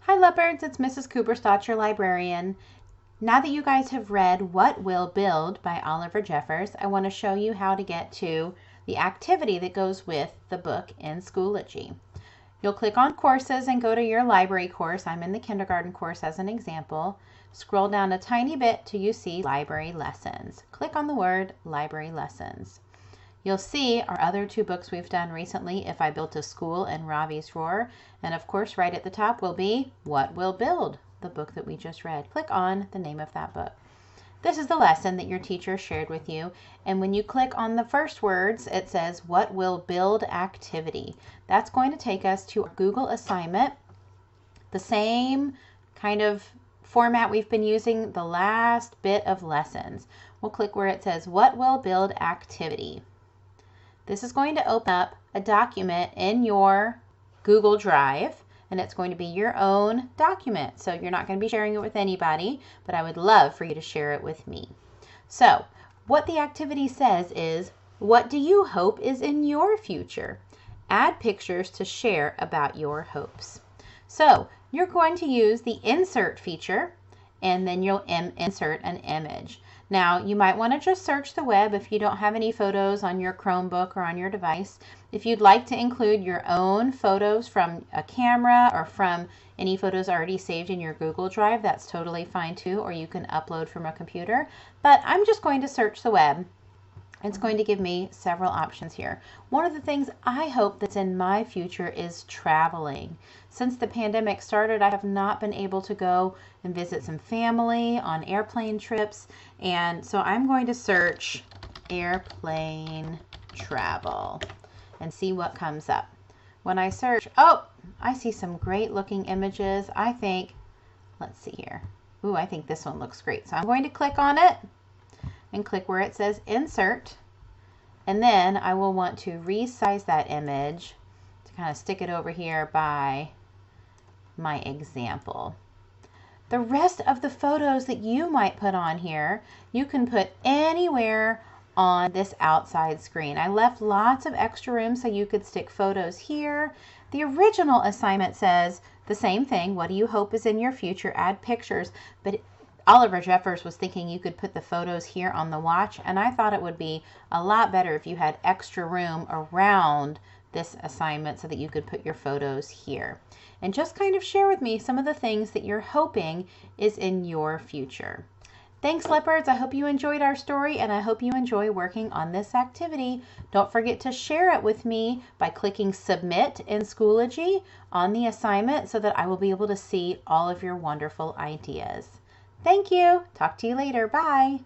Hi Leopards, it's Mrs. Kupersztoch, your librarian. Now that you guys have read What Will Build by Oliver Jeffers, I want to show you how to get to the activity that goes with the book in Schoology. You'll click on courses and go to your library course. I'm in the kindergarten course as an example. Scroll down a tiny bit till you see library lessons. Click on the word library lessons. You'll see our other two books we've done recently, If I Built a School and Ravi's Roar. And of course, right at the top will be What Will Build, the book that we just read. Click on the name of that book. This is the lesson that your teacher shared with you. And when you click on the first words, it says What Will Build Activity. That's going to take us to a Google assignment, the same kind of format we've been using the last bit of lessons. We'll click where it says What Will Build Activity. This is going to open up a document in your Google Drive, and it's going to be your own document. So you're not going to be sharing it with anybody, but I would love for you to share it with me. So what the activity says is, what do you hope is in your future? Add pictures to share about your hopes. So you're going to use the insert feature, and then you'll insert an image. Now, you might want to just search the web if you don't have any photos on your Chromebook or on your device. If you'd like to include your own photos from a camera or from any photos already saved in your Google Drive, that's totally fine too, or you can upload from a computer. But I'm just going to search the web. It's going to give me several options here. One of the things I hope that's in my future is traveling. Since the pandemic started, I have not been able to go and visit some family on airplane trips. And so I'm going to search airplane travel and see what comes up. When I search, oh, I see some great looking images. I think, let's see here. Ooh, I think this one looks great. So I'm going to click on it and click where it says insert, and then I will want to resize that image to kind of stick it over here by my example. The rest of the photos that you might put on here, you can put anywhere on this outside screen. I left lots of extra room so you could stick photos here. The original assignment says the same thing, what do you hope is in your future? Add pictures, but Oliver Jeffers was thinking you could put the photos here on the watch, and I thought it would be a lot better if you had extra room around this assignment so that you could put your photos here. And just kind of share with me some of the things that you're hoping is in your future. Thanks, Leopards. I hope you enjoyed our story, and I hope you enjoy working on this activity. Don't forget to share it with me by clicking Submit in Schoology on the assignment so that I will be able to see all of your wonderful ideas. Thank you. Talk to you later. Bye.